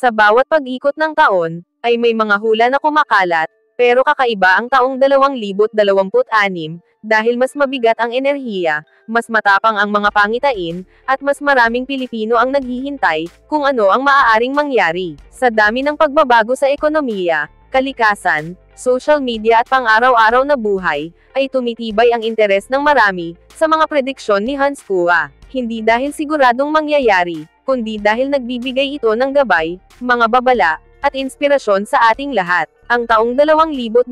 Sa bawat pag-ikot ng taon, ay may mga hula na kumakalat, pero kakaiba ang taong 2026, dahil mas mabigat ang enerhiya, mas matapang ang mga pangitain, at mas maraming Pilipino ang naghihintay, kung ano ang maaaring mangyari. Sa dami ng pagbabago sa ekonomiya, kalikasan, social media at pang-araw-araw na buhay, ay tumitibay ang interes ng marami, sa mga prediksyon ni Hans Kua. Hindi dahil siguradong mangyayari, kundi dahil nagbibigay ito ng gabay, mga babala, at inspirasyon sa ating lahat. Ang taong 2026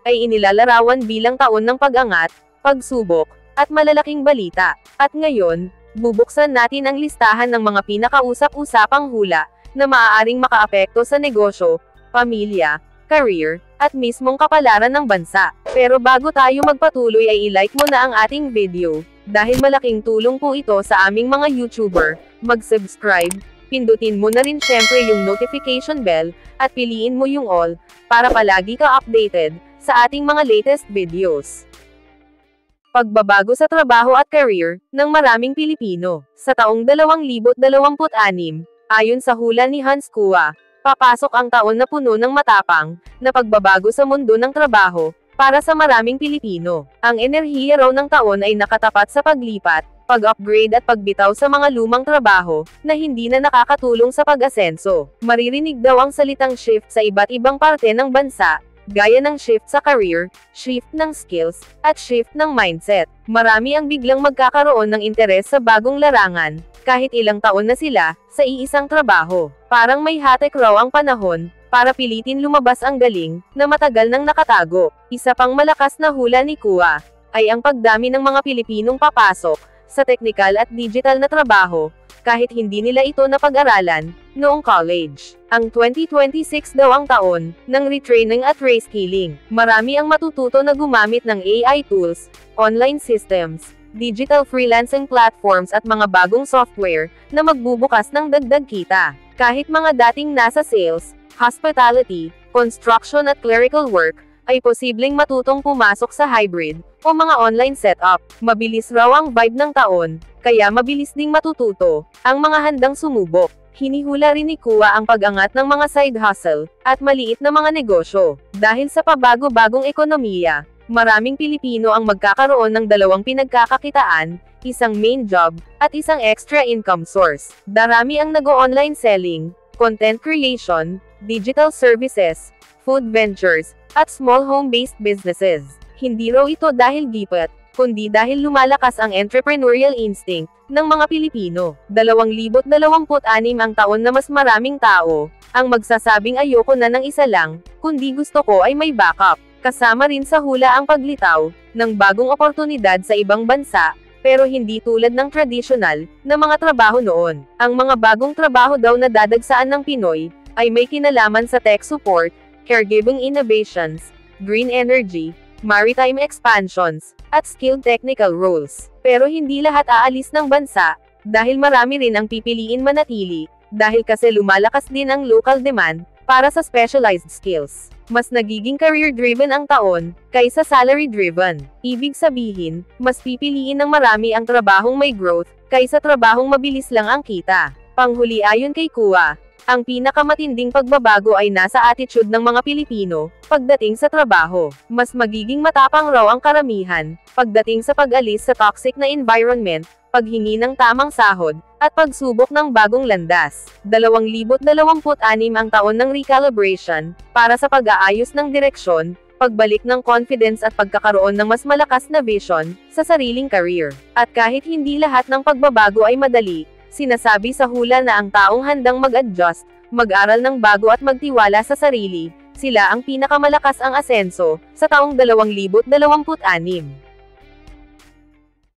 ay inilalarawan bilang taon ng pag-angat, pagsubok, at malalaking balita. At ngayon, bubuksan natin ang listahan ng mga pinakausap-usapang hula na maaaring makaapekto sa negosyo, pamilya, career, at mismong kapalaran ng bansa. Pero bago tayo magpatuloy ay i-like mo na ang ating video, dahil malaking tulong po ito sa aming mga YouTuber. Mag-subscribe, pindutin mo na rin syempre yung notification bell, at piliin mo yung all, para palagi ka updated sa ating mga latest videos. Pagbabago sa trabaho at career ng maraming Pilipino. Sa taong 2026, ayon sa hula ni Hans Kua, papasok ang taon na puno ng matapang na pagbabago sa mundo ng trabaho para sa maraming Pilipino. Ang enerhiya raw ng taon ay nakatapat sa paglipat, pag-upgrade at pagbitaw sa mga lumang trabaho na hindi na nakakatulong sa pag-asenso. Maririnig daw ang salitang shift sa iba't ibang parte ng bansa, gaya ng shift sa career, shift ng skills, at shift ng mindset. Marami ang biglang magkakaroon ng interes sa bagong larangan, kahit ilang taon na sila sa iisang trabaho. Parang may hatek raw ang panahon para pilitin lumabas ang galing na matagal nang nakatago. Isa pang malakas na hula ni Kua ay ang pagdami ng mga Pilipinong papasok sa technical at digital na trabaho, kahit hindi nila ito napag-aralan noong college. Ang 2026 daw ang taon ng retraining at reskilling. Marami ang matututo na gumamit ng AI tools, online systems, digital freelancing platforms at mga bagong software na magbubukas ng dagdag kita. Kahit mga dating nasa sales, hospitality, construction at clerical work, ay posibleng matutong pumasok sa hybrid o mga online setup. Mabilis raw ang vibe ng taon, kaya mabilis ding matututo ang mga handang sumubok. Hinihula rin ni Kua ang pag-angat ng mga side hustle at maliit na mga negosyo. Dahil sa pabago-bagong ekonomiya, maraming Pilipino ang magkakaroon ng dalawang pinagkakakitaan, isang main job, at isang extra income source. Darami ang nag-o-online selling, content creation, digital services, food ventures, at small home-based businesses. Hindi raw ito dahil gipat, kundi dahil lumalakas ang entrepreneurial instinct ng mga Pilipino. 2026 ang taon na mas maraming tao ang magsasabing ayoko na ng isa lang, kundi gusto ko ay may backup. Kasama rin sa hula ang paglitaw ng bagong oportunidad sa ibang bansa, pero hindi tulad ng tradisyonal na mga trabaho noon. Ang mga bagong trabaho daw na dadagsaan ng Pinoy ay may kinalaman sa tech support, caregiving innovations, green energy, maritime expansions, at skilled technical roles. Pero hindi lahat aalis ng bansa, dahil marami rin ang pipiliin manatili, dahil kasi lumalakas din ang local demand para sa specialized skills. Mas nagiging career-driven ang taon, kaysa salary-driven. Ibig sabihin, mas pipiliin ng marami ang trabahong may growth, kaysa trabahong mabilis lang ang kita. Panghuli ayon kay Kua, ang pinakamatinding pagbabago ay nasa attitude ng mga Pilipino pagdating sa trabaho. Mas magiging matapang raw ang karamihan pagdating sa pag-alis sa toxic na environment, paghingi ng tamang sahod, at pagsubok ng bagong landas. 2026 ang taon ng recalibration para sa pag-aayos ng direksyon, pagbalik ng confidence at pagkakaroon ng mas malakas na vision sa sariling career. At kahit hindi lahat ng pagbabago ay madali, sinasabi sa hula na ang taong handang mag-adjust, mag-aral ng bago at magtiwala sa sarili, sila ang pinakamalakas ang asenso sa taong 2026.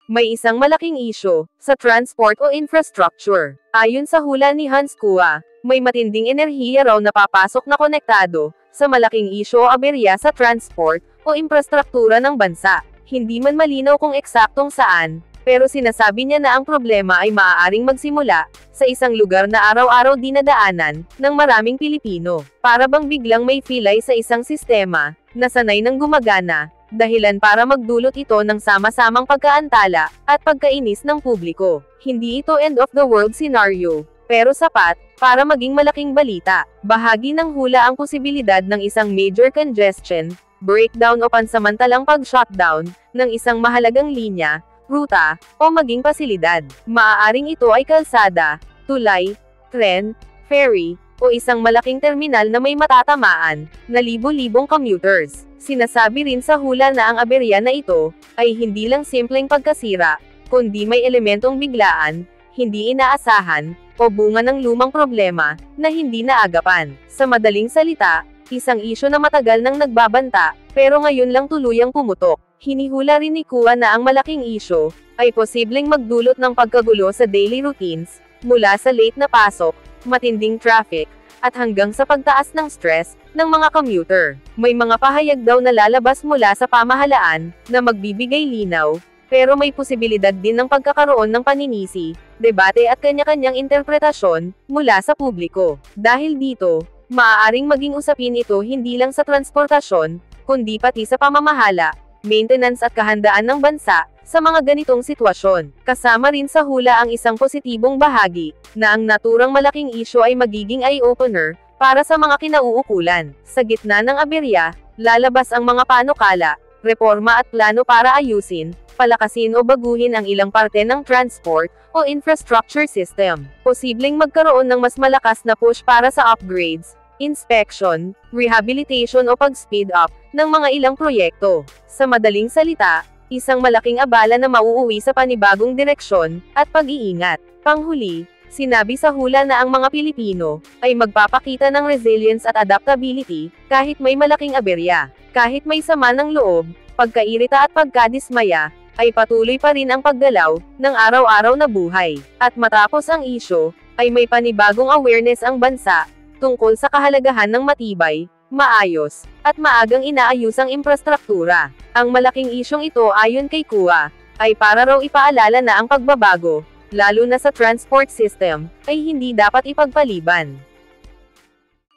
May isang malaking isyu sa transport o infrastructure. Ayon sa hula ni Hans Kua, may matinding enerhiya raw na papasok na konektado sa malaking isyu o aberya sa transport o infrastruktura ng bansa. Hindi man malinaw kung eksaktong saan, pero sinasabi niya na ang problema ay maaaring magsimula sa isang lugar na araw-araw dinadaanan ng maraming Pilipino. Para bang biglang may pilay sa isang sistema na sanay nang gumagana, dahilan para magdulot ito ng sama-samang pagkaantala at pagkainis ng publiko. Hindi ito end of the world scenario, pero sapat, para maging malaking balita. Bahagi ng hula ang posibilidad ng isang major congestion, breakdown o pansamantalang pag-shutdown, ng isang mahalagang linya, ruta, o maging pasilidad. Maaaring ito ay kalsada, tulay, tren, ferry, o isang malaking terminal na may matatamaan, na libo-libong commuters. Sinasabi rin sa hula na ang aberya na ito, ay hindi lang simpleng pagkasira, kundi may elementong biglaan, hindi inaasahan, o bunga ng lumang problema, na hindi naagapan. Sa madaling salita, isang isyu na matagal nang nagbabanta, pero ngayon lang tuluyang pumutok. Hinihula rin ni Kua na ang malaking isyu, ay posibleng magdulot ng pagkagulo sa daily routines, mula sa late na pasok, matinding traffic, at hanggang sa pagtaas ng stress, ng mga commuter. May mga pahayag daw na lalabas mula sa pamahalaan, na magbibigay linaw, pero may posibilidad din ng pagkakaroon ng paninisi, debate at kanya-kanyang interpretasyon, mula sa publiko. Dahil dito, maaaring maging usapin ito hindi lang sa transportasyon, kundi pati sa pamamahala, maintenance at kahandaan ng bansa, sa mga ganitong sitwasyon. Kasama rin sa hula ang isang positibong bahagi, na ang naturang malaking isyu ay magiging eye-opener, para sa mga kinauukulan. Sa gitna ng aberya, lalabas ang mga panukala, reforma at plano para ayusin, palakasin o baguhin ang ilang parte ng transport, o infrastructure system. Posibleng magkaroon ng mas malakas na push para sa upgrades, inspection, rehabilitation o pag-speed up, ng mga ilang proyekto. Sa madaling salita, isang malaking abala na mauuwi sa panibagong direksyon, at pag-iingat. Panghuli, sinabi sa hula na ang mga Pilipino, ay magpapakita ng resilience at adaptability, kahit may malaking aberya. Kahit may sama ng loob, pagkairita at pagkadismaya, ay patuloy pa rin ang paggalaw, ng araw-araw na buhay. At matapos ang isyu, ay may panibagong awareness ang bansa, tungkol sa kahalagahan ng matibay, maayos, at maagang inaayusang infrastruktura. Ang malaking isyong ito ayon kay Kua, ay para raw ipaalala na ang pagbabago, lalo na sa transport system, ay hindi dapat ipagpaliban.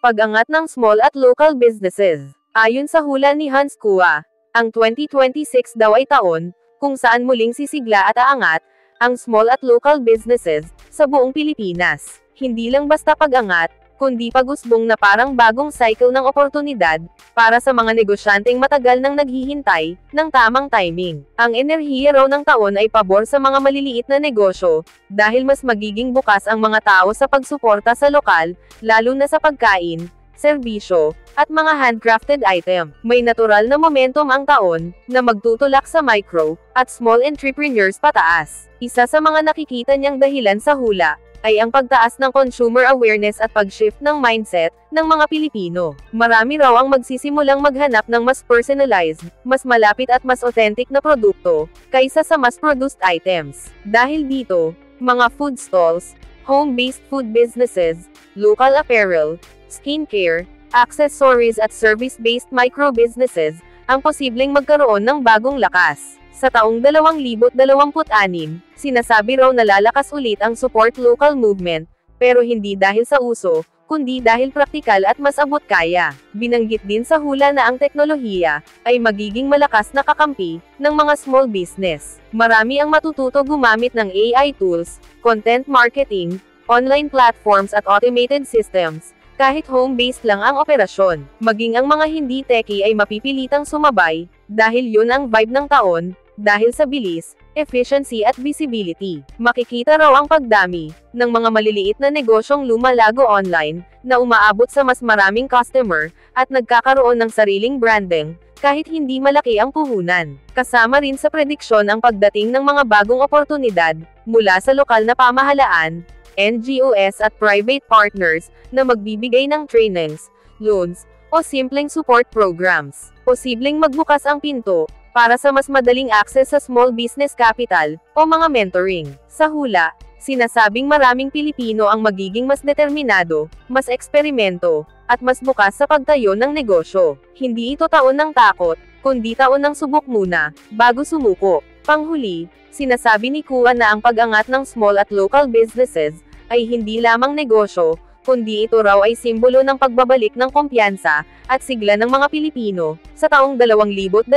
Pag-angat ng small at local businesses. Ayon sa hula ni Hans Kua, ang 2026 daw ay taon, kung saan muling sisigla at aangat, ang small at local businesses, sa buong Pilipinas. Hindi lang basta pag-angat, kundi pag-usbong na parang bagong cycle ng oportunidad, para sa mga negosyanteng matagal nang naghihintay, ng tamang timing. Ang enerhiya raw ng taon ay pabor sa mga maliliit na negosyo, dahil mas magiging bukas ang mga tao sa pagsuporta sa lokal, lalo na sa pagkain, serbisyo, at mga handcrafted item. May natural na momentum ang taon, na magtutulak sa micro, at small entrepreneurs pataas. Isa sa mga nakikita niyang dahilan sa hula, ay ang pagtaas ng consumer awareness at pag-shift ng mindset, ng mga Pilipino. Marami raw ang magsisimulang maghanap ng mas personalized, mas malapit at mas authentic na produkto, kaysa sa mass-produced items. Dahil dito, mga food stalls, home-based food businesses, local apparel, skincare, accessories at service-based micro-businesses, ang posibleng magkaroon ng bagong lakas. Sa taong 2026, sinasabi raw na lalakas ulit ang support local movement, pero hindi dahil sa uso, kundi dahil praktikal at mas abot kaya. Binanggit din sa hula na ang teknolohiya, ay magiging malakas na kakampi, ng mga small business. Marami ang matututo gumamit ng AI tools, content marketing, online platforms at automated systems, kahit home-based lang ang operasyon. Maging ang mga hindi techie ay mapipilitang sumabay, dahil yun ang vibe ng taon, dahil sa bilis, efficiency at visibility. Makikita raw ang pagdami, ng mga maliliit na negosyong lumalago online, na umaabot sa mas maraming customer, at nagkakaroon ng sariling branding, kahit hindi malaki ang puhunan. Kasama rin sa prediksyon ang pagdating ng mga bagong oportunidad, mula sa lokal na pamahalaan, NGOs at private partners, na magbibigay ng trainings, loans, o simpleng support programs. Posibleng magbukas ang pinto, para sa mas madaling access sa small business capital, o mga mentoring. Sa hula, sinasabing maraming Pilipino ang magiging mas determinado, mas eksperimento, at mas bukas sa pagtayo ng negosyo. Hindi ito taon ng takot, kundi taon ng subok muna, bago sumuko. Panghuli, sinasabi ni Kua na ang pag-angat ng small at local businesses, ay hindi lamang negosyo, kundi ito raw ay simbolo ng pagbabalik ng kumpiyansa at sigla ng mga Pilipino sa taong 2026.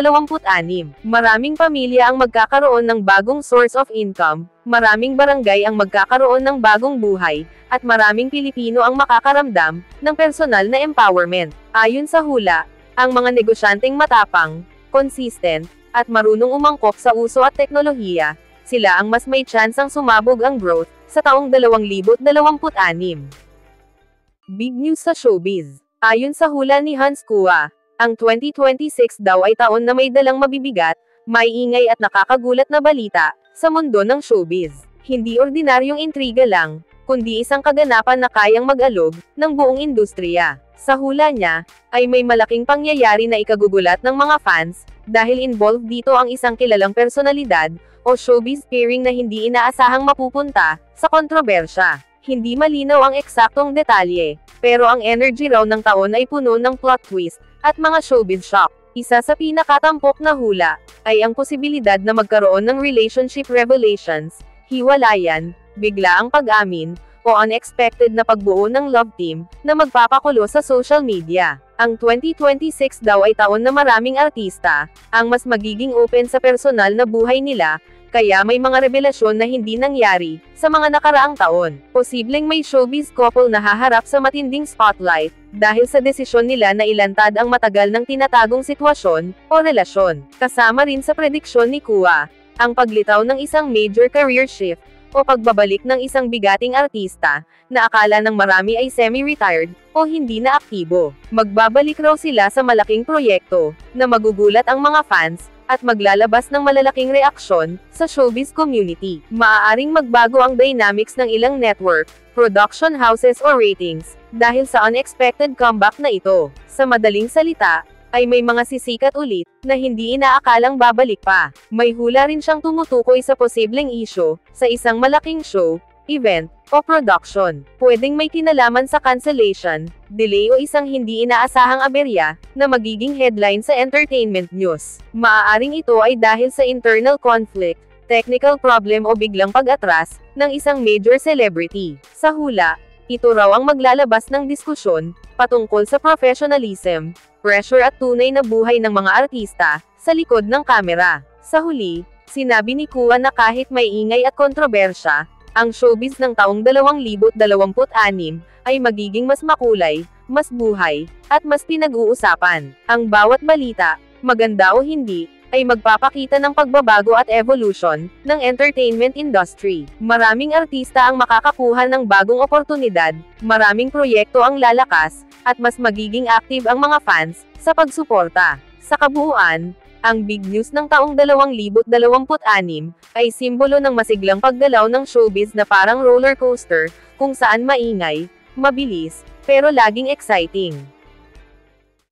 Maraming pamilya ang magkakaroon ng bagong source of income, maraming barangay ang magkakaroon ng bagong buhay, at maraming Pilipino ang makakaramdam ng personal na empowerment. Ayon sa hula, ang mga negosyanteng matapang, consistent, at marunong umangkop sa uso at teknolohiya, sila ang mas may tsansang sumabog ang growth sa taong 2026. Big news sa showbiz. Ayon sa hula ni Hans Kua, ang 2026 daw ay taon na may dalang mabibigat, maiingay at nakakagulat na balita sa mundo ng showbiz. Hindi ordinaryong intriga lang, kundi isang kaganapan na kayang mag-alog ng buong industriya. Sa hula niya, ay may malaking pangyayari na ikagugulat ng mga fans, dahil involved dito ang isang kilalang personalidad o showbiz pairing na hindi inaasahang mapupunta sa kontrobersya. Hindi malinaw ang eksaktong detalye, pero ang energy raw ng taon ay puno ng plot twist at mga showbiz shock. Isa sa pinakatampok na hula ay ang posibilidad na magkaroon ng relationship revelations, hiwalayan, biglaang pag-amin, o unexpected na pagbuo ng love team na magpapakulo sa social media. Ang 2026 daw ay taon na maraming artista ang mas magiging open sa personal na buhay nila, kaya may mga revelasyon na hindi nangyari sa mga nakaraang taon. Posibleng may showbiz couple na haharap sa matinding spotlight dahil sa desisyon nila na ilantad ang matagal ng tinatagong sitwasyon o relasyon. Kasama rin sa prediksyon ni Kua ang paglitaw ng isang major career shift o pagbabalik ng isang bigating artista na akala ng marami ay semi-retired o hindi na aktibo. Magbabalik raw sila sa malaking proyekto na magugulat ang mga fans at maglalabas ng malalaking reaksyon sa showbiz community. Maaaring magbago ang dynamics ng ilang network, production houses o ratings dahil sa unexpected comeback na ito. Sa madaling salita, ay may mga sisikat ulit na hindi inaakalang babalik pa. May hula rin siyang tumutukoy sa posibleng issue sa isang malaking show, event, o production. Pwedeng may kinalaman sa cancellation, delay o isang hindi inaasahang aberya na magiging headline sa entertainment news. Maaaring ito ay dahil sa internal conflict, technical problem o biglang pag-atras ng isang major celebrity. Sa hula, ito raw ang maglalabas ng diskusyon patungkol sa professionalism, pressure at tunay na buhay ng mga artista sa likod ng kamera. Sa huli, sinabi ni Kua na kahit may ingay at kontrobersya, ang showbiz ng taong 2026 ay magiging mas makulay, mas buhay, at mas pinag-uusapan. Ang bawat balita, maganda o hindi, ay magpapakita ng pagbabago at evolution ng entertainment industry. Maraming artista ang makakakuha ng bagong oportunidad, maraming proyekto ang lalakas, at mas magiging active ang mga fans sa pagsuporta. Sa kabuuan, ang big news ng taong 2026 ay simbolo ng masiglang paggalaw ng showbiz na parang roller coaster, kung saan maingay, mabilis, pero laging exciting.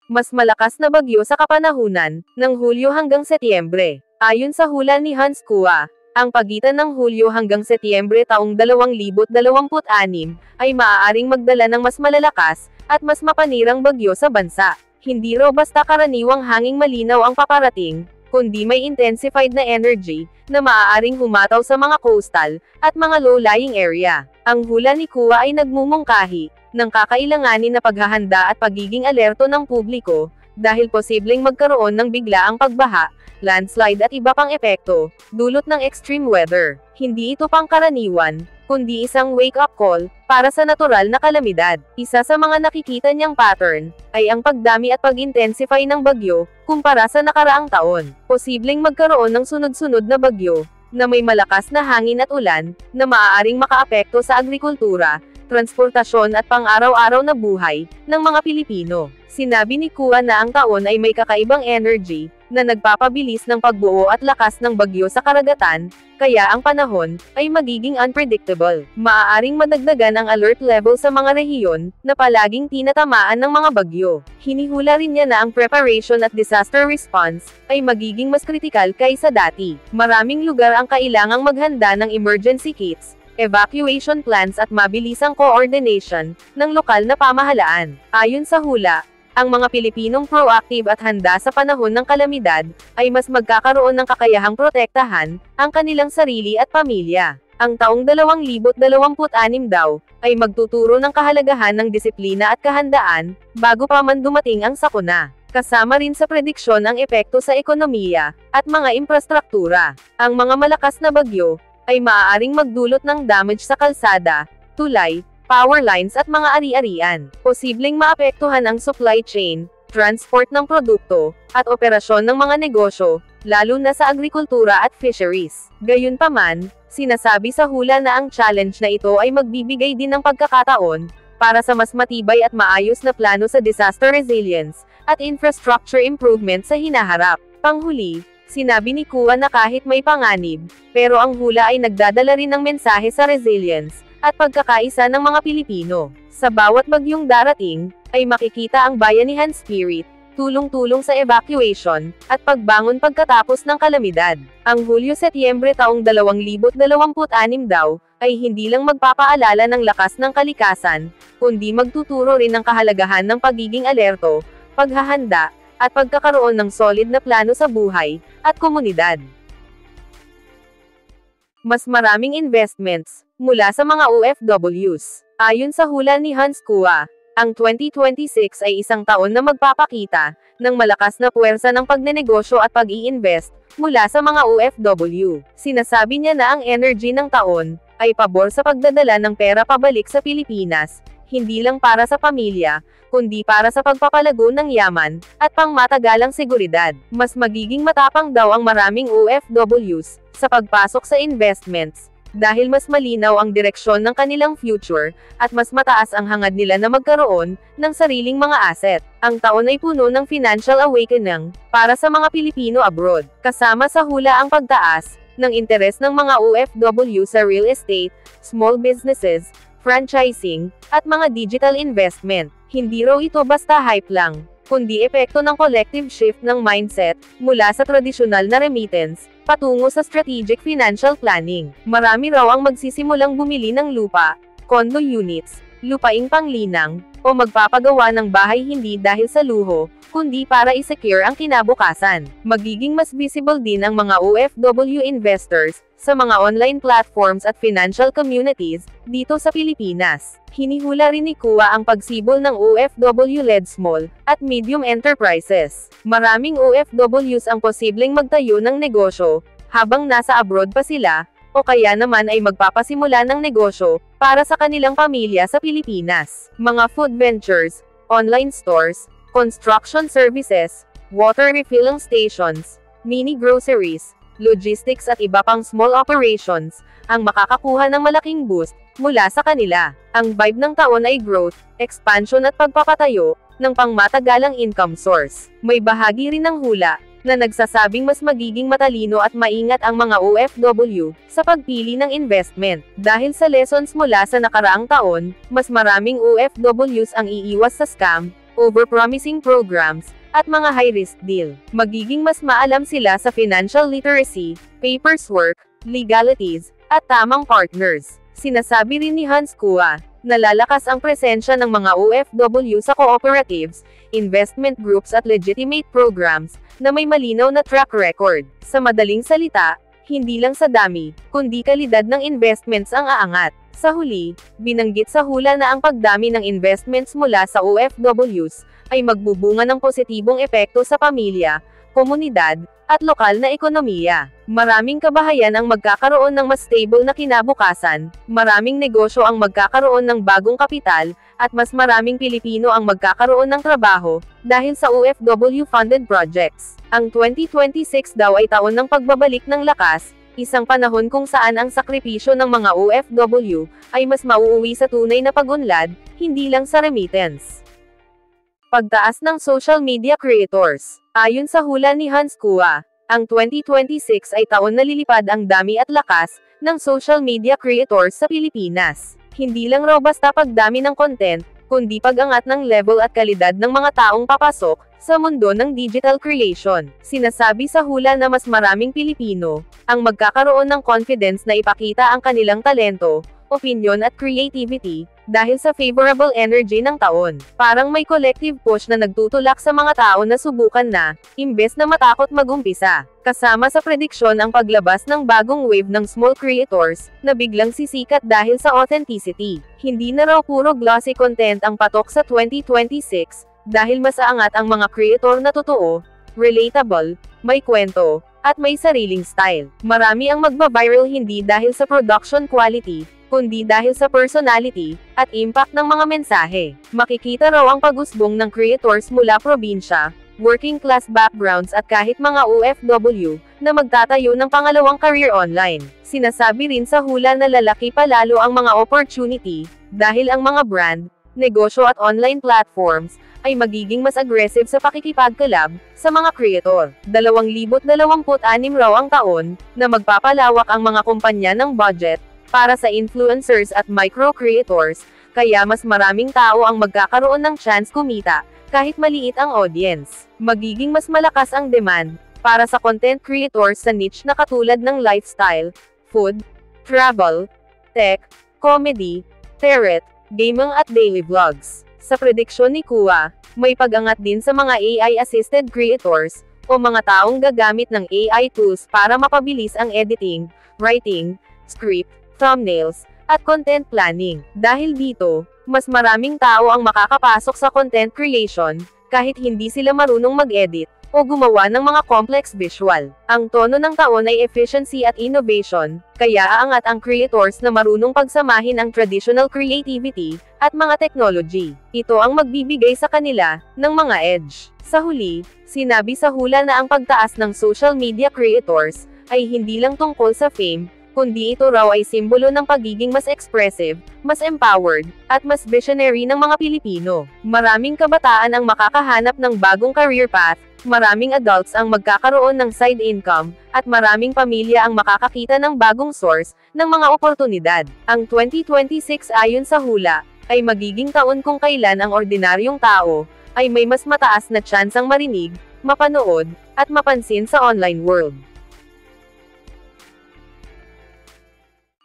Mas malakas na bagyo sa kapanahunan, ng Hulyo hanggang Setyembre. Ayon sa hula ni Hans Kua, ang pagitan ng Hulyo hanggang Setyembre taong 2026 ay maaaring magdala ng mas malalakas at mas mapanirang bagyo sa bansa. Hindi raw basta karaniwang hanging malinaw ang paparating, kundi may intensified na energy na maaaring humataw sa mga coastal at mga low-lying area. Ang hula ni Kua ay nagmumungkahi ng kakailanganin na paghahanda at pagiging alerto ng publiko dahil posibleng magkaroon ng biglaang pagbaha, landslide at iba pang epekto dulot ng extreme weather. Hindi ito pangkaraniwan, kundi isang wake-up call para sa natural na kalamidad. Isa sa mga nakikita niyang pattern ay ang pagdami at pag-intensify ng bagyo kumpara sa nakaraang taon. Posibleng magkaroon ng sunod-sunod na bagyo na may malakas na hangin at ulan na maaaring makaapekto sa agrikultura, transportasyon at pang-araw-araw na buhay ng mga Pilipino. Sinabi ni Kua na ang taon ay may kakaibang energy na nagpapabilis ng pagbuo at lakas ng bagyo sa karagatan, kaya ang panahon ay magiging unpredictable. Maaaring madagdagan ang alert level sa mga rehiyon na palaging tinatamaan ng mga bagyo. Hinihula rin niya na ang preparation at disaster response ay magiging mas kritikal kaysa dati. Maraming lugar ang kailangang maghanda ng emergency kits, evacuation plans at mabilisang coordination ng lokal na pamahalaan. Ayon sa hula, ang mga Pilipinong proactive at handa sa panahon ng kalamidad ay mas magkakaroon ng kakayahang protektahan ang kanilang sarili at pamilya. Ang taong 2026 daw, ay magtuturo ng kahalagahan ng disiplina at kahandaan, bago pa man dumating ang sakuna. Kasama rin sa prediksyon ang epekto sa ekonomiya, at mga infrastruktura. Ang mga malakas na bagyo, ay maaaring magdulot ng damage sa kalsada, tulay, power lines at mga ari-arian. Posibleng maapektuhan ang supply chain, transport ng produkto, at operasyon ng mga negosyo, lalo na sa agrikultura at fisheries. Gayunpaman, sinasabi sa hula na ang challenge na ito ay magbibigay din ng pagkakataon, para sa mas matibay at maayos na plano sa disaster resilience, at infrastructure improvement sa hinaharap. Panghuli, sinabi ni Kua na kahit may panganib, pero ang hula ay nagdadala rin ng mensahe sa resilience, at pagkakaisa ng mga Pilipino. Sa bawat bagyong darating, ay makikita ang bayanihan spirit, tulong-tulong sa evacuation, at pagbangon pagkatapos ng kalamidad. Ang Hulyo-Setyembre taong 2026 daw, ay hindi lang magpapaalala ng lakas ng kalikasan, kundi magtuturo rin ng kahalagahan ng pagiging alerto, paghahanda, at pagkakaroon ng solid na plano sa buhay, at komunidad. Mas maraming investments, mula sa mga OFWs. Ayon sa hula ni Hans Kua, ang 2026 ay isang taon na magpapakita ng malakas na puwersa ng pagnenegosyo at pag-i-invest mula sa mga OFW. Sinasabi niya na ang energy ng taon ay pabor sa pagdadala ng pera pabalik sa Pilipinas, hindi lang para sa pamilya, kundi para sa pagpapalago ng yaman at pangmatagalang seguridad. Mas magiging matapang daw ang maraming OFWs sa pagpasok sa investments, dahil mas malinaw ang direksyon ng kanilang future, at mas mataas ang hangad nila na magkaroon ng sariling mga asset. Ang taon ay puno ng financial awakening para sa mga Pilipino abroad, kasama sa hula ang pagtaas ng interes ng mga OFW sa real estate, small businesses, franchising, at mga digital investment. Hindi raw ito basta hype lang, kundi epekto ng collective shift ng mindset, mula sa tradisyonal na remittance, patungo sa strategic financial planning. Marami raw ang magsisimulang bumili ng lupa, condo units, lupaing panglinang, o magpapagawa ng bahay hindi dahil sa luho, kundi para i-secure ang kinabukasan. Magiging mas visible din ang mga OFW investors sa mga online platforms at financial communities dito sa Pilipinas. Hinihula rin ni Kua ang pagsibol ng OFW-led small at medium enterprises. Maraming OFWs ang posibleng magtayo ng negosyo habang nasa abroad pa sila, o kaya naman ay magpapasimula ng negosyo para sa kanilang pamilya sa Pilipinas. Mga food ventures, online stores, construction services, water refilling stations, mini groceries, logistics at iba pang small operations, ang makakakuha ng malaking boost mula sa kanila. Ang vibe ng taon ay growth, expansion at pagpapatayo ng pangmatagalang income source. May bahagi rin ng hula na nagsasabing mas magiging matalino at maingat ang mga OFW sa pagpili ng investment. Dahil sa lessons mula sa nakaraang taon, mas maraming OFWs ang iiwas sa scam, overpromising programs, at mga high-risk deal. Magiging mas maalam sila sa financial literacy, paperwork, legalities, at tamang partners. Sinasabi rin ni Hans Kua, na lalakas ang presensya ng mga OFW sa cooperatives, investment groups at legitimate programs, na may malinaw na track record. Sa madaling salita, hindi lang sa dami, kundi kalidad ng investments ang aangat. Sa huli, binanggit sa hula na ang pagdami ng investments mula sa OFWs, ay magbubunga ng positibong epekto sa pamilya, komunidad, at lokal na ekonomiya. Maraming kabahayan ang magkakaroon ng mas stable na kinabukasan, maraming negosyo ang magkakaroon ng bagong kapital, at mas maraming Pilipino ang magkakaroon ng trabaho, dahil sa OFW-funded projects. Ang 2026 daw ay taon ng pagbabalik ng lakas, isang panahon kung saan ang sakripisyo ng mga OFW, ay mas mauuwi sa tunay na pag-unlad, hindi lang sa remittance. Pagtaas ng social media creators. Ayon sa hula ni Hans Kua, ang 2026 ay taon na lilipad ang dami at lakas ng social media creators sa Pilipinas. Hindi lang raw basta pagdami ng content, kundi pag-angat ng level at kalidad ng mga taong papasok sa mundo ng digital creation. Sinasabi sa hula na mas maraming Pilipino ang magkakaroon ng confidence na ipakita ang kanilang talento, opinyon at creativity, dahil sa favorable energy ng taon. Parang may collective push na nagtutulak sa mga tao na subukan na, imbes na matakot mag-umpisa. Kasama sa prediksyon ang paglabas ng bagong wave ng small creators, na biglang sisikat dahil sa authenticity. Hindi na raw puro glossy content ang patok sa 2026, dahil mas aangat ang mga creator na totoo, relatable, may kwento, at may sariling style. Marami ang magba-viral hindi dahil sa production quality, kundi dahil sa personality, at impact ng mga mensahe. Makikita raw ang pag-usbong ng creators mula probinsya, working class backgrounds at kahit mga OFW, na magtatayo ng pangalawang career online. Sinasabi rin sa hula na lalaki pa lalo ang mga opportunity, dahil ang mga brand, negosyo at online platforms, ay magiging mas aggressive sa pakikipagkalab sa mga creator. 2026 raw ang taon, na magpapalawak ang mga kumpanya ng budget, para sa influencers at micro-creators, kaya mas maraming tao ang magkakaroon ng chance kumita, kahit maliit ang audience. Magiging mas malakas ang demand, para sa content creators sa niche na katulad ng lifestyle, food, travel, tech, comedy, tarot, gaming at daily vlogs. Sa prediksyon ni Kua, may pag-angat din sa mga AI-assisted creators, o mga taong gagamit ng AI tools para mapabilis ang editing, writing, script, thumbnails, at content planning. Dahil dito, mas maraming tao ang makakapasok sa content creation, kahit hindi sila marunong mag-edit, o gumawa ng mga complex visual. Ang tono ng taon ay efficiency at innovation, kaya aangat ang creators na marunong pagsamahin ang traditional creativity, at mga technology. Ito ang magbibigay sa kanila, ng mga edge. Sa huli, sinabi sa hula na ang pagtaas ng social media creators, ay hindi lang tungkol sa fame, kundi ito raw ay simbolo ng pagiging mas expressive, mas empowered, at mas visionary ng mga Pilipino. Maraming kabataan ang makakahanap ng bagong career path, maraming adults ang magkakaroon ng side income, at maraming pamilya ang makakakita ng bagong source ng mga oportunidad. Ang 2026 ayon sa hula, ay magiging taon kung kailan ang ordinaryong tao, ay may mas mataas na tsansang marinig, mapanood, at mapansin sa online world.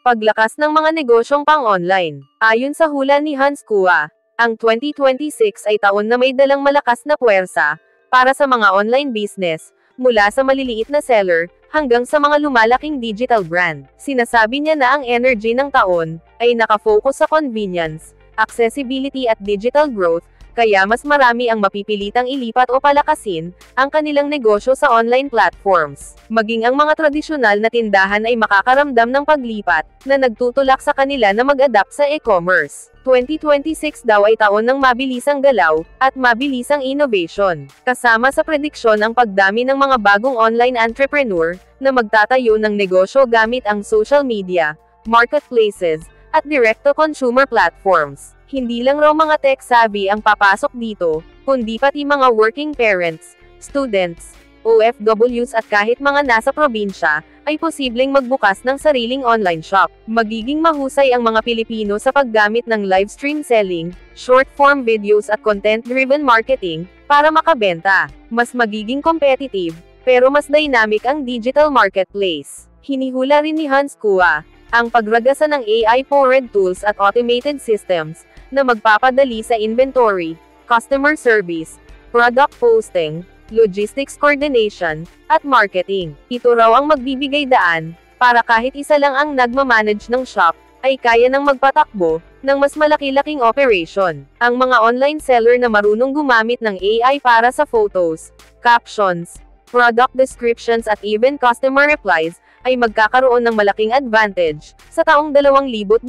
Paglakas ng mga negosyong pang-online. Ayon sa hula ni Hans Kua, ang 2026 ay taon na may dalang malakas na puwersa, para sa mga online business, mula sa maliliit na seller, hanggang sa mga lumalaking digital brand. Sinasabi niya na ang energy ng taon, ay nakafocus sa convenience, accessibility at digital growth, kaya mas marami ang mapipilitang ilipat o palakasin, ang kanilang negosyo sa online platforms. Maging ang mga tradisyonal na tindahan ay makakaramdam ng paglipat, na nagtutulak sa kanila na mag-adapt sa e-commerce. 2026 daw ay taon ng mabilisang galaw, at mabilisang innovation. Kasama sa prediksyon ang pagdami ng mga bagong online entrepreneur, na magtatayo ng negosyo gamit ang social media, marketplaces, at direct-to-consumer platforms. Hindi lang raw mga tech-savvy ang papasok dito, kundi pati mga working parents, students, OFWs at kahit mga nasa probinsya, ay posibleng magbukas ng sariling online shop. Magiging mahusay ang mga Pilipino sa paggamit ng livestream selling, short-form videos at content-driven marketing, para makabenta. Mas magiging competitive, pero mas dynamic ang digital marketplace. Hinihula rin ni Hans Kua, ang pagragasa ng AI-powered tools at automated systems, na magpapadali sa inventory, customer service, product posting, logistics coordination, at marketing. Ito raw ang magbibigay daan, para kahit isa lang ang nagmamanage ng shop, ay kaya nang magpatakbo, ng mas malaki-laking operation. Ang mga online seller na marunong gumamit ng AI para sa photos, captions, product descriptions at even customer replies, ay magkakaroon ng malaking advantage, sa taong 2026.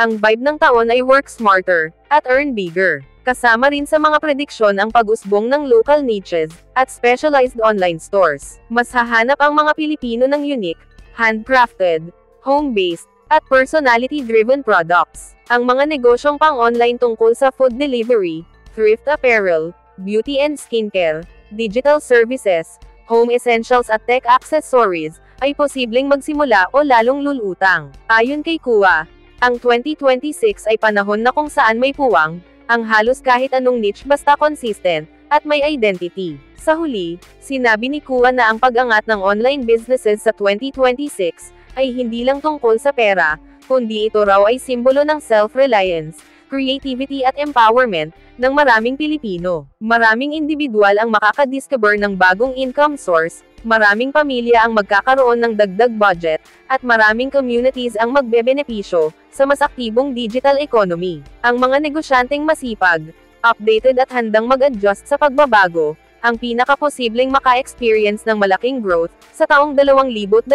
Ang vibe ng taon ay work smarter, at earn bigger. Kasama rin sa mga prediksyon ang pag-usbong ng local niches, at specialized online stores. Mas hahanap ang mga Pilipino ng unique, handcrafted, home-based, at personality-driven products. Ang mga negosyong pang-online tungkol sa food delivery, thrift apparel, beauty and skincare, digital services, home essentials at tech accessories, ay posibleng magsimula o lalong lulutang. Ayon kay Kua, ang 2026 ay panahon na kung saan may puwang, ang halos kahit anong niche basta consistent, at may identity. Sa huli, sinabi ni Kua na ang pag-angat ng online businesses sa 2026, ay hindi lang tungkol sa pera, kundi ito raw ay simbolo ng self-reliance, creativity at empowerment ng maraming Pilipino. Maraming individual ang makakadiscover ng bagong income source, maraming pamilya ang magkakaroon ng dagdag budget, at maraming communities ang magbebenepisyo sa mas aktibong digital economy. Ang mga negosyanteng masipag, updated at handang mag-adjust sa pagbabago, ang pinakaposibleng maka-experience ng malaking growth sa taong 2026.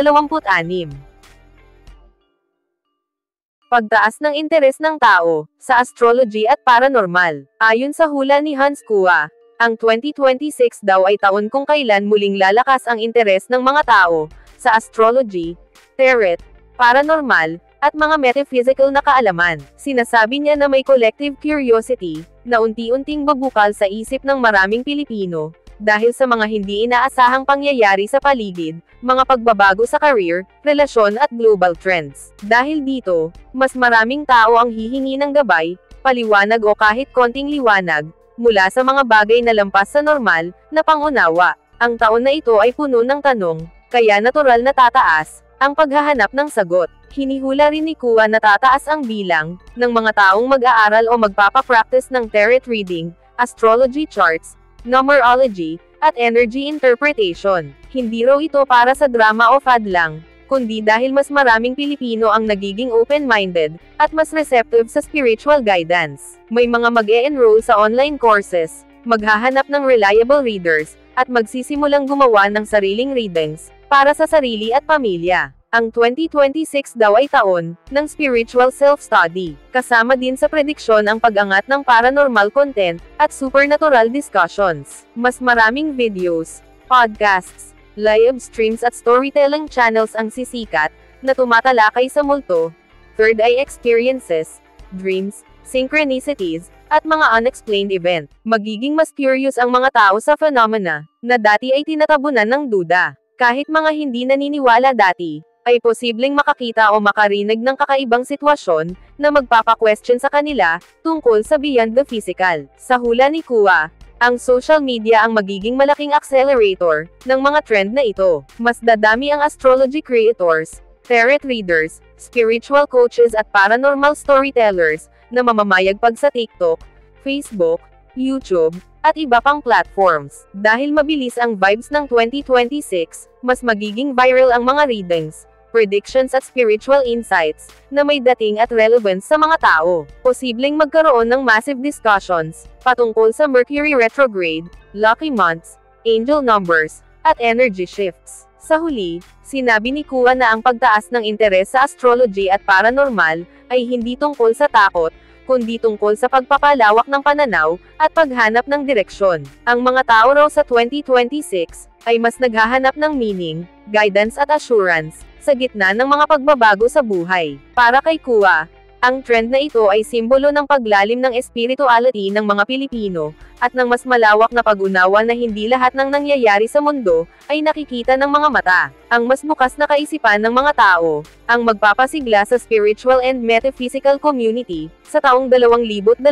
Pagtaas ng interes ng tao sa astrology at paranormal. Ayon sa hula ni Hans Kua, ang 2026 daw ay taon kung kailan muling lalakas ang interes ng mga tao sa astrology, tarot, paranormal, at mga metaphysical na kaalaman. Sinasabi niya na may collective curiosity na unti-unting babukal sa isip ng maraming Pilipino dahil sa mga hindi inaasahang pangyayari sa paligid, mga pagbabago sa career, relasyon at global trends. Dahil dito, mas maraming tao ang hihingi ng gabay, paliwanag o kahit konting liwanag mula sa mga bagay na lampas sa normal na pangunawa. Ang taon na ito ay puno ng tanong, kaya natural na tataas ang paghahanap ng sagot. Hinihula rin ni Kua na tataas ang bilang ng mga taong mag-aaral o magpapapractice ng tarot reading, astrology charts, numerology, at energy interpretation. Hindi raw ito para sa drama o fad lang, kundi dahil mas maraming Pilipino ang nagiging open-minded at mas receptive sa spiritual guidance. May mga mag-e-enroll sa online courses, maghahanap ng reliable readers, at magsisimulang gumawa ng sariling readings para sa sarili at pamilya. Ang 2026 daw ay taon ng spiritual self-study, kasama din sa prediksyon ang pag-angat ng paranormal content at supernatural discussions. Mas maraming videos, podcasts, live streams at storytelling channels ang sisikat na tumatalakay sa multo, third eye experiences, dreams, synchronicities, at mga unexplained event. Magiging mas curious ang mga tao sa phenomena na dati ay tinatabunan ng duda. Kahit mga hindi naniniwala dati, ay posibleng makakita o makarinig ng kakaibang sitwasyon na magpapa-question sa kanila tungkol sa beyond the physical. Sa hula ni Kua, ang social media ang magiging malaking accelerator ng mga trend na ito. Mas dadami ang astrology creators, tarot readers, spiritual coaches at paranormal storytellers na mamamayagpag sa TikTok, Facebook, YouTube, at iba pang platforms. Dahil mabilis ang vibes ng 2026, mas magiging viral ang mga readings, predictions at spiritual insights na may dating at relevance sa mga tao. Posibleng magkaroon ng massive discussions patungkol sa Mercury retrograde, lucky months, angel numbers, at energy shifts. Sa huli, sinabi ni Kua na ang pagtaas ng interes sa astrology at paranormal ay hindi tungkol sa takot, kundi tungkol sa pagpapalawak ng pananaw at paghanap ng direksyon. Ang mga tao raw sa 2026 ay mas naghahanap ng meaning, guidance at assurance sa gitna ng mga pagbabago sa buhay. Para kay Kua, ang trend na ito ay simbolo ng paglalim ng spirituality ng mga Pilipino, at ng mas malawak na pag-unawa na hindi lahat ng nangyayari sa mundo ay nakikita ng mga mata. Ang mas bukas na kaisipan ng mga tao ang magpapasigla sa spiritual and metaphysical community sa taong 2026.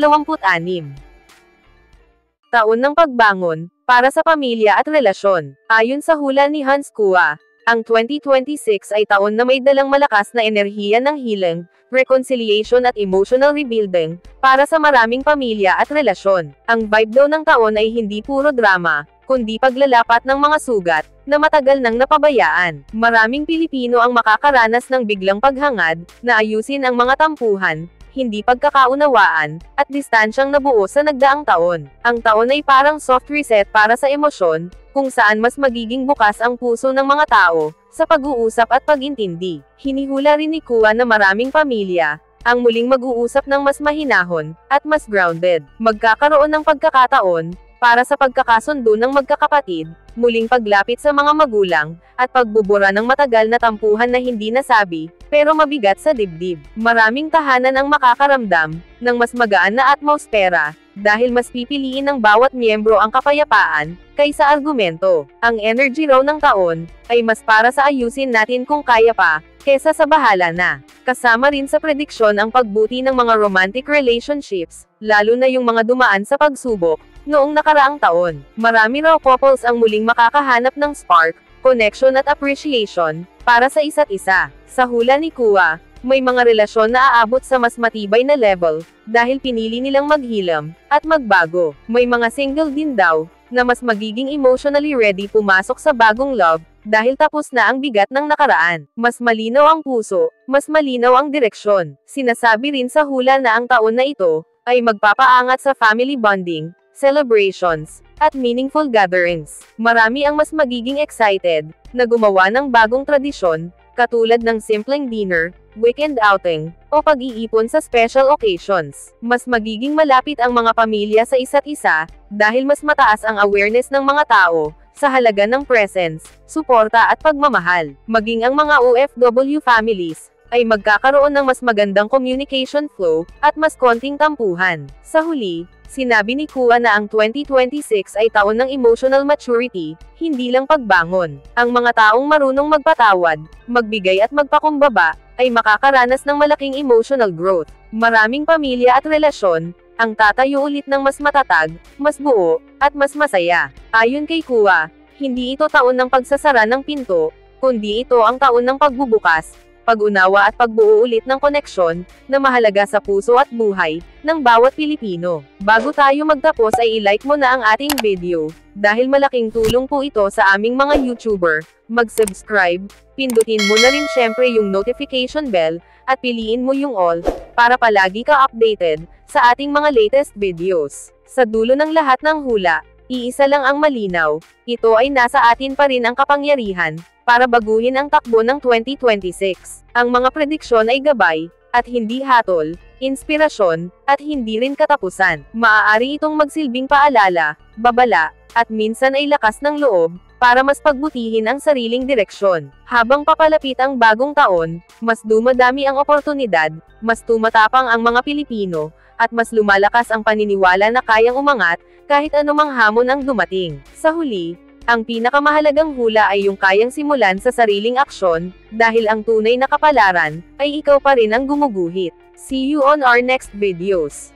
Taon ng pagbangon para sa pamilya at relasyon. Ayon sa hula ni Hans Kua, ang 2026 ay taon na may dalang malakas na enerhiya ng healing, reconciliation at emotional rebuilding para sa maraming pamilya at relasyon. Ang vibe daw ng taon ay hindi puro drama, kundi paglalapat ng mga sugat na matagal nang napabayaan. Maraming Pilipino ang makakaranas ng biglang paghangad na ayusin ang mga tampuhan, hindi pagkakaunawaan, at distansyang nabuo sa nagdaang taon. Ang taon ay parang soft reset para sa emosyon, kung saan mas magiging bukas ang puso ng mga tao sa pag-uusap at pag-intindi. Hinihula rin ni Kua na maraming pamilya ang muling mag-uusap ng mas mahinahon at mas grounded. Magkakaroon ng pagkakataon para sa pagkakasundo ng magkakapatid, muling paglapit sa mga magulang, at pagbubura ng matagal na tampuhan na hindi nasabi, pero mabigat sa dibdib. Maraming tahanan ang makakaramdam ng mas magaan na atmosfera, dahil mas pipiliin ng bawat miyembro ang kapayapaan kaysa argumento. Ang energy raw ng taon ay mas para sa ayusin natin kung kaya pa, kesa sa bahala na. Kasama rin sa prediksyon ang pagbuti ng mga romantic relationships, lalo na yung mga dumaan sa pagsubok noong nakaraang taon. Marami raw couples ang muling makakahanap ng spark, connection at appreciation para sa isa't isa. Sa hula ni Kua, May mga relasyon na aabot sa mas matibay na level, dahil pinili nilang maghilam, at magbago. May mga single din daw, na mas magiging emotionally ready pumasok sa bagong love, dahil tapos na ang bigat ng nakaraan. Mas malinaw ang puso, mas malinaw ang direksyon. Sinasabi rin sa hula na ang taon na ito, ay magpapaangat sa family bonding, celebrations, at meaningful gatherings. Marami ang mas magiging excited, na gumawa ng bagong tradisyon, katulad ng simpleng dinner, weekend outing, o pag-iipon sa special occasions. Mas magiging malapit ang mga pamilya sa isa't isa, dahil mas mataas ang awareness ng mga tao, sa halaga ng presence, suporta at pagmamahal. Maging ang mga OFW families, ay magkakaroon ng mas magandang communication flow, at mas konting tampuhan. Sa huli, sinabi ni Kua na ang 2026 ay taon ng emotional maturity, hindi lang pagbangon. Ang mga taong marunong magpatawad, magbigay at magpakumbaba, ay makakaranas ng malaking emotional growth. Maraming pamilya at relasyon, ang tatayo ulit ng mas matatag, mas buo, at mas masaya. Ayon kay Kua, hindi ito taon ng pagsasara ng pinto, kundi ito ang taon ng pagbubukas, pag-unawa at pagbuo ulit ng koneksyon, na mahalaga sa puso at buhay, ng bawat Pilipino. Bago tayo magtapos ay i-like mo na ang ating video, dahil malaking tulong po ito sa aming mga YouTuber. Mag-subscribe, pindutin mo na rin syempre yung notification bell, at piliin mo yung all, para palagi ka updated, sa ating mga latest videos. Sa dulo ng lahat ng hula, iisa lang ang malinaw, ito ay nasa atin pa rin ang kapangyarihan, para baguhin ang takbo ng 2026. Ang mga prediksyon ay gabay, at hindi hatol, inspirasyon, at hindi rin katapusan. Maaari itong magsilbing paalala, babala, at minsan ay lakas ng loob, para mas pagbutihin ang sariling direksyon. Habang papalapit ang bagong taon, mas dumadami ang oportunidad, mas tumatapang ang mga Pilipino, at mas lumalakas ang paniniwala na kayang umangat, kahit anumang hamon ang dumating. Sa huli, ang pinakamahalagang hula ay yung kayang simulan sa sariling aksyon, dahil ang tunay na kapalaran, ay ikaw pa rin ang gumuguhit. See you on our next videos.